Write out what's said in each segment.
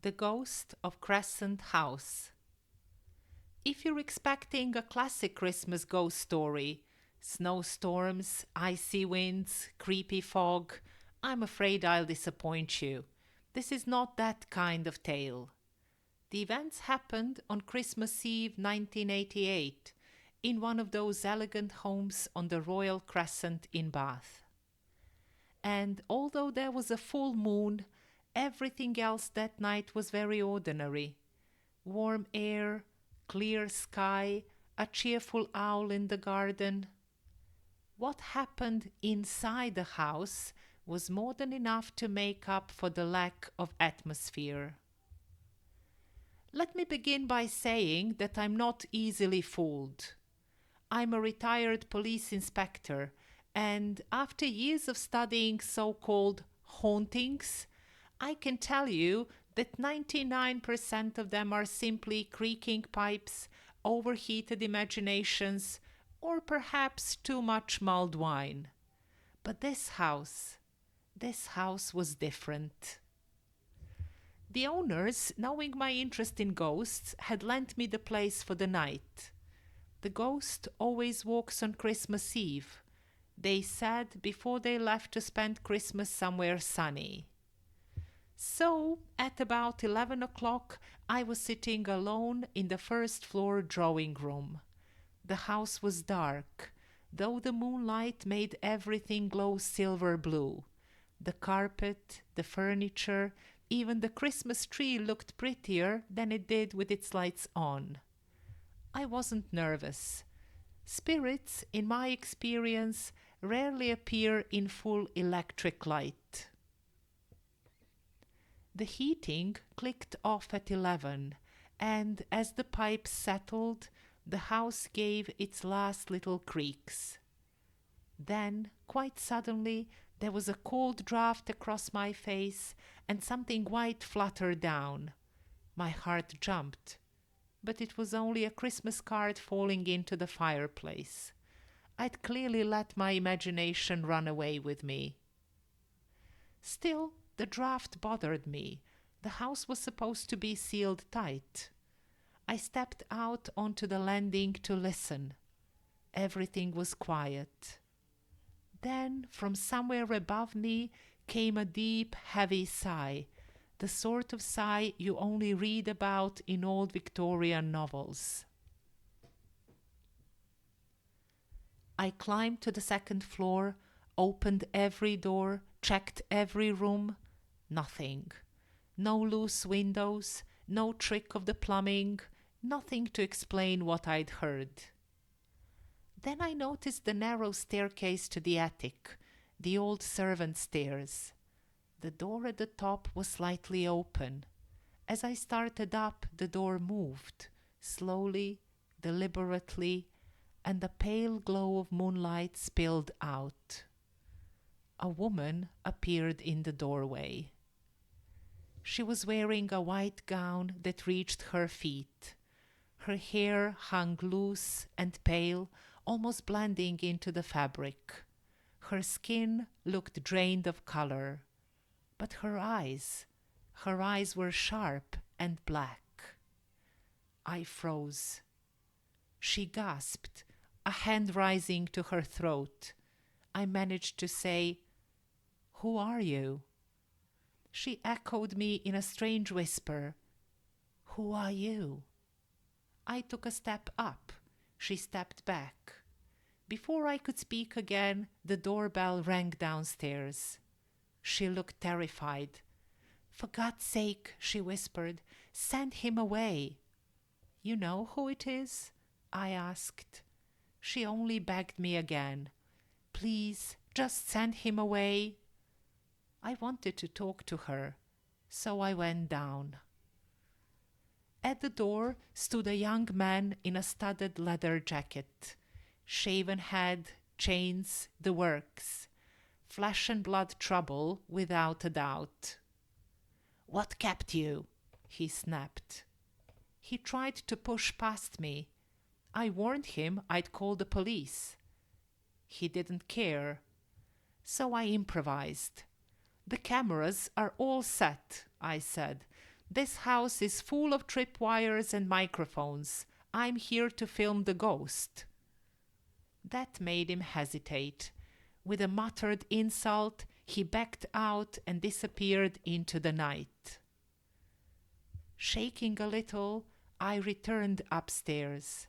The Ghost of Crescent House. If you're expecting a classic Christmas ghost story, snowstorms, icy winds, creepy fog, I'm afraid I'll disappoint you. This is not that kind of tale. The events happened on Christmas Eve 1988 in one of those elegant homes on the Royal Crescent in Bath. And although there was a full moon, everything else that night was very ordinary. Warm air, clear sky, a cheerful owl in the garden. What happened inside the house was more than enough to make up for the lack of atmosphere. Let me begin by saying that I'm not easily fooled. I'm a retired police inspector, and after years of studying so called hauntings, I can tell you that 99% of them are simply creaking pipes, overheated imaginations, or perhaps too much mulled wine. But this house was different. The owners, knowing my interest in ghosts, had lent me the place for the night. The ghost always walks on Christmas Eve, they said before they left to spend Christmas somewhere sunny. So, at about 11 o'clock, I was sitting alone in the first floor drawing room. The house was dark, though the moonlight made everything glow silver blue. The carpet, the furniture, even the Christmas tree looked prettier than it did with its lights on. I wasn't nervous. Spirits, in my experience, rarely appear in full electric light. The heating clicked off at 11, and as the pipes settled, the house gave its last little creaks. Then, quite suddenly, there was a cold draft across my face, and something white fluttered down. My heart jumped, but it was only a Christmas card falling into the fireplace. I'd clearly let my imagination run away with me. Still, the draft bothered me. The house was supposed to be sealed tight. I stepped out onto the landing to listen. Everything was quiet. Then, from somewhere above me, came a deep, heavy sigh, the sort of sigh you only read about in old Victorian novels. I climbed to the second floor, opened every door, checked every room. Nothing. No loose windows, no trick of the plumbing, nothing to explain what I'd heard. Then I noticed the narrow staircase to the attic, the old servant stairs. The door at the top was slightly open. As I started up, the door moved, slowly, deliberately, and a pale glow of moonlight spilled out. A woman appeared in the doorway. She was wearing a white gown that reached her feet. Her hair hung loose and pale, almost blending into the fabric. Her skin looked drained of color. But her eyes were sharp and black. I froze. She gasped, a hand rising to her throat. I managed to say, "Who are you?" She echoed me in a strange whisper, "Who are you?" I took a step up. She stepped back. Before I could speak again, the doorbell rang downstairs. She looked terrified. "For God's sake," she whispered, "send him away." "You know who it is?" I asked. She only begged me again. "Please, just send him away." I wanted to talk to her, so I went down. At the door stood a young man in a studded leather jacket. Shaven head, chains, the works. Flesh and blood trouble, without a doubt. "What kept you?" he snapped. He tried to push past me. I warned him I'd call the police. He didn't care. So I improvised. "The cameras are all set," I said. This house is full of tripwires and microphones. I'm here to film the ghost." That made him hesitate. With a muttered insult, he backed out and disappeared into the night. Shaking a little, I returned upstairs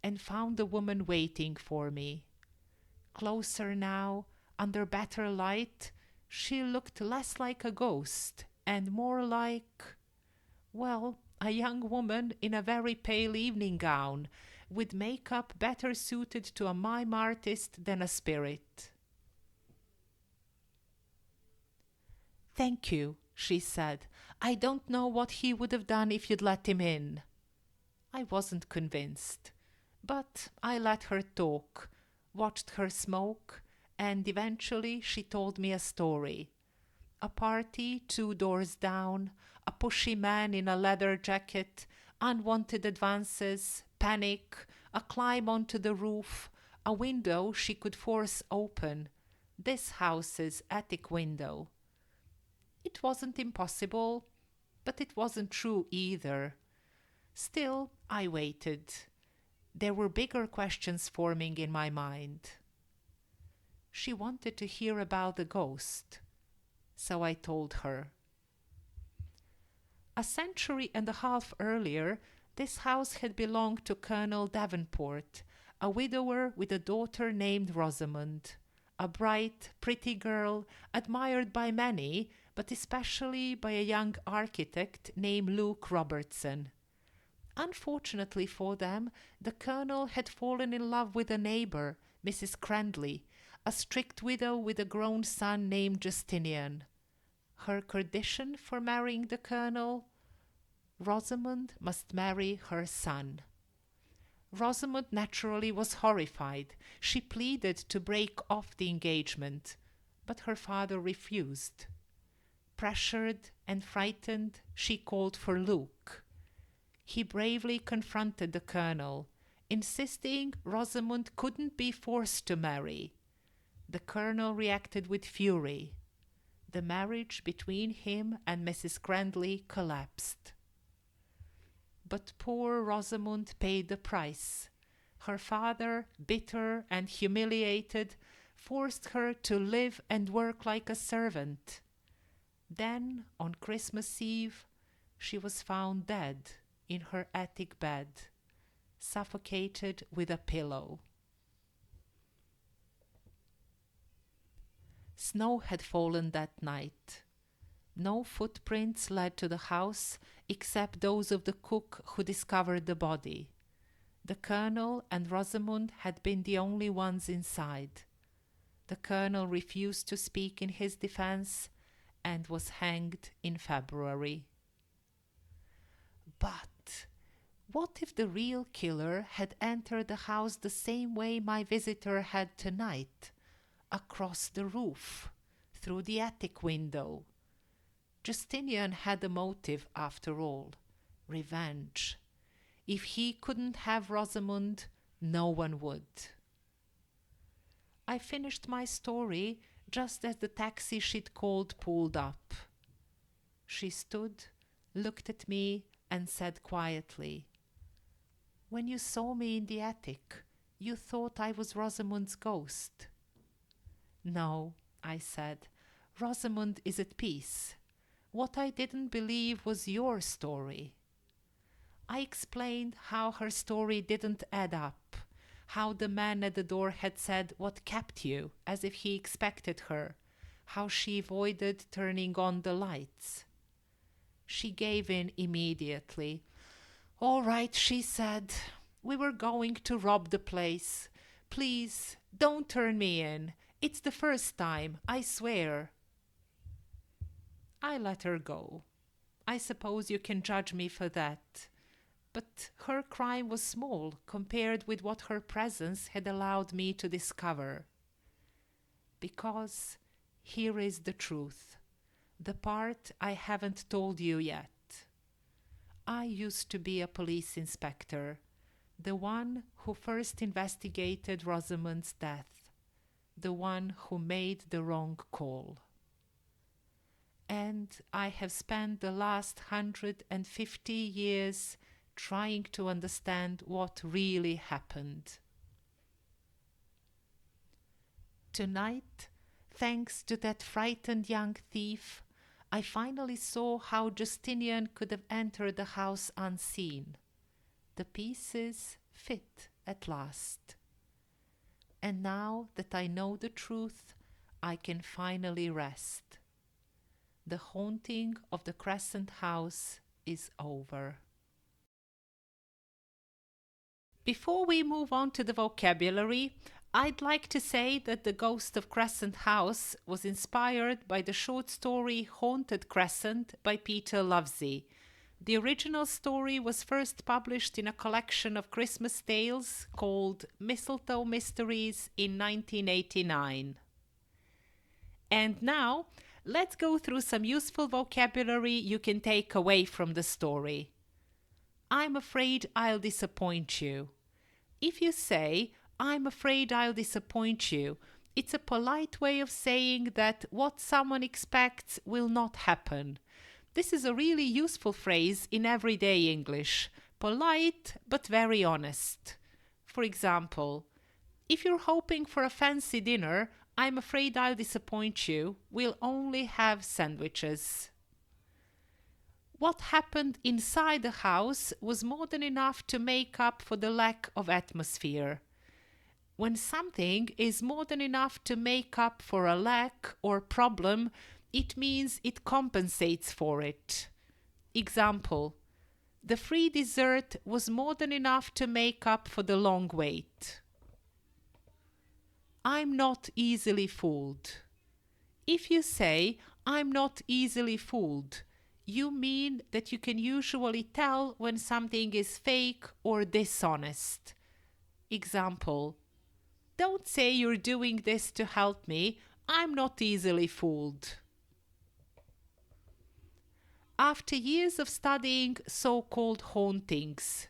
and found the woman waiting for me. Closer now, under better light, she looked less like a ghost and more like, well, a young woman in a very pale evening gown, with makeup better suited to a mime artist than a spirit. "Thank you," she said. "I don't know what he would have done if you'd let him in." I wasn't convinced, but I let her talk, watched her smoke, and eventually she told me a story. A party 2 doors down, a pushy man in a leather jacket, unwanted advances, panic, a climb onto the roof, a window she could force open. This house's attic window. It wasn't impossible, but it wasn't true either. Still, I waited. There were bigger questions forming in my mind. She wanted to hear about the ghost, so I told her. A century and a half earlier, this house had belonged to Colonel Davenport, a widower with a daughter named Rosamond, a bright, pretty girl admired by many, but especially by a young architect named Luke Robertson. Unfortunately for them, the colonel had fallen in love with a neighbor, Mrs. Cranley, a strict widow with a grown son named Justinian. Her condition for marrying the colonel? Rosamond must marry her son. Rosamond naturally was horrified. She pleaded to break off the engagement, but her father refused. Pressured and frightened, she called for Luke. He bravely confronted the colonel, insisting Rosamond couldn't be forced to marry. The colonel reacted with fury. The marriage between him and Mrs. Cranley collapsed. But poor Rosamond paid the price. Her father, bitter and humiliated, forced her to live and work like a servant. Then, on Christmas Eve, she was found dead in her attic bed, suffocated with a pillow. Snow had fallen that night. No footprints led to the house except those of the cook who discovered the body. The colonel and Rosamond had been the only ones inside. The colonel refused to speak in his defense and was hanged in February. But what if the real killer had entered the house the same way my visitor had tonight, across the roof, through the attic window? Justinian had a motive after all, revenge. If he couldn't have Rosamond, no one would. I finished my story just as the taxi she'd called pulled up. She stood, looked at me, and said quietly, "When you saw me in the attic, you thought I was Rosamond's ghost." "No," I said, "Rosamond is at peace. What I didn't believe was your story." I explained how her story didn't add up, how the man at the door had said, "What kept you?" as if he expected her, how she avoided turning on the lights. She gave in immediately. "All right," she said. "We were going to rob the place. Please, don't turn me in. It's the first time, I swear." I let her go. I suppose you can judge me for that. But her crime was small compared with what her presence had allowed me to discover. Because here is the truth, the part I haven't told you yet. I used to be a police inspector, the one who first investigated Rosamond's death, the one who made the wrong call. and I have spent the last 150 years trying to understand what really happened. Tonight, thanks to that frightened young thief, I finally saw how Justinian could have entered the house unseen. The pieces fit at last. And now that I know the truth, I can finally rest. The haunting of the Crescent House is over. Before we move on to the vocabulary, I'd like to say that The Ghost of Crescent House was inspired by the short story Haunted Crescent by Peter Lovesey. The original story was first published in a collection of Christmas tales called Mistletoe Mysteries in 1989. And now, let's go through some useful vocabulary you can take away from the story. I'm afraid I'll disappoint you. If you say, I'm afraid I'll disappoint you, it's a polite way of saying that what someone expects will not happen. This is a really useful phrase in everyday English. Polite, but very honest. For example, if you're hoping for a fancy dinner, I'm afraid I'll disappoint you. We'll only have sandwiches. What happened inside the house was more than enough to make up for the lack of atmosphere. When something is more than enough to make up for a lack or problem, it means it compensates for it. Example: the free dessert was more than enough to make up for the long wait. I'm not easily fooled. If you say, I'm not easily fooled, you mean that you can usually tell when something is fake or dishonest. Example: don't say you're doing this to help me. I'm not easily fooled. After years of studying so-called hauntings,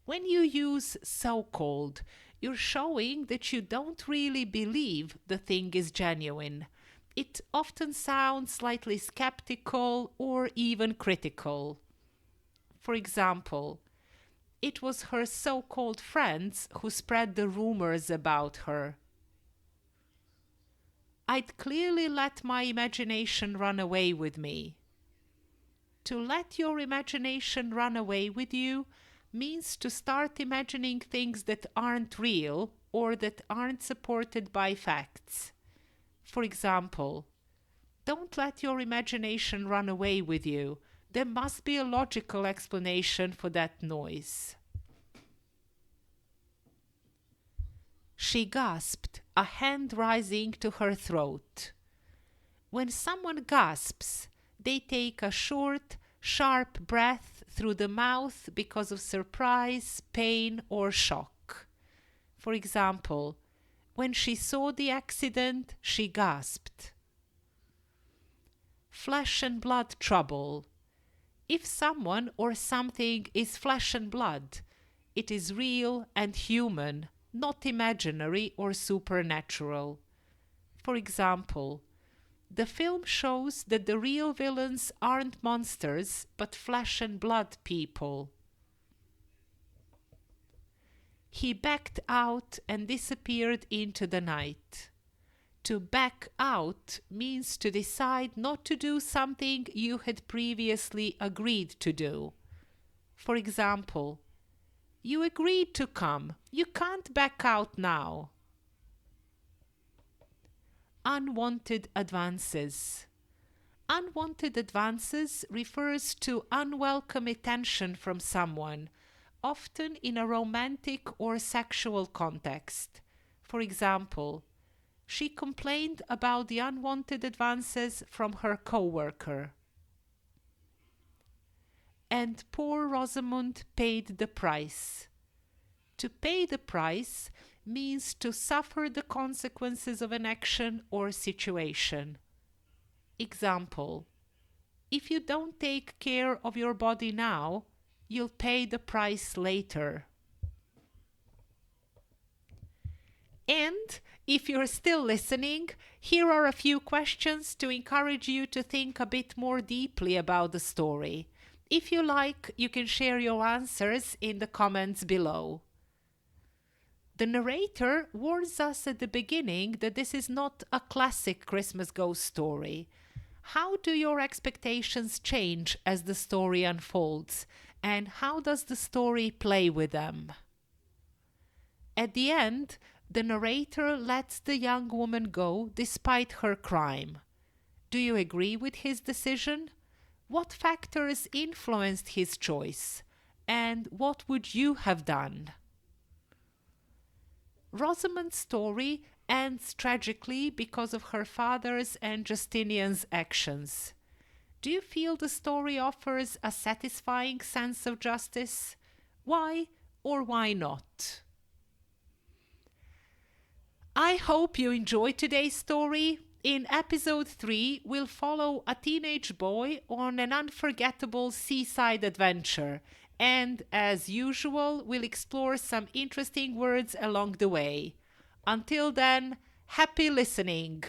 when you use so-called, you're showing that you don't really believe the thing is genuine. It often sounds slightly skeptical or even critical. For example, it was her so-called friends who spread the rumors about her. I'd clearly let my imagination run away with me. To let your imagination run away with you means to start imagining things that aren't real or that aren't supported by facts. For example, don't let your imagination run away with you. There must be a logical explanation for that noise. She gasped, a hand rising to her throat. When someone gasps, they take a short, sharp breath through the mouth because of surprise, pain, or shock. For example, when she saw the accident, she gasped. Flesh and blood trouble. If someone or something is flesh and blood, it is real and human, not imaginary or supernatural. For example, the film shows that the real villains aren't monsters, but flesh and blood people. He backed out and disappeared into the night. To back out means to decide not to do something you had previously agreed to do. For example, you agreed to come. You can't back out now. Unwanted advances. Unwanted advances refers to unwelcome attention from someone, often in a romantic or sexual context. For example, she complained about the unwanted advances from her co-worker. And poor Rosamund paid the price. To pay the price means to suffer the consequences of an action or situation. Example: if you don't take care of your body now, you'll pay the price later. And If you're still listening, here are a few questions to encourage you to think a bit more deeply about the story. If you like, you can share your answers in the comments below. The narrator warns us at the beginning that this is not a classic Christmas ghost story. How do your expectations change as the story unfolds? And how does the story play with them? At the end, the narrator lets the young woman go despite her crime. Do you agree with his decision? What factors influenced his choice? And what would you have done? Rosamond's story ends tragically because of her father's and Justinian's actions. Do you feel the story offers a satisfying sense of justice? Why or why not? I hope you enjoyed today's story. In episode 3, we'll follow a teenage boy on an unforgettable seaside adventure. And as usual, we'll explore some interesting words along the way. Until then, happy listening!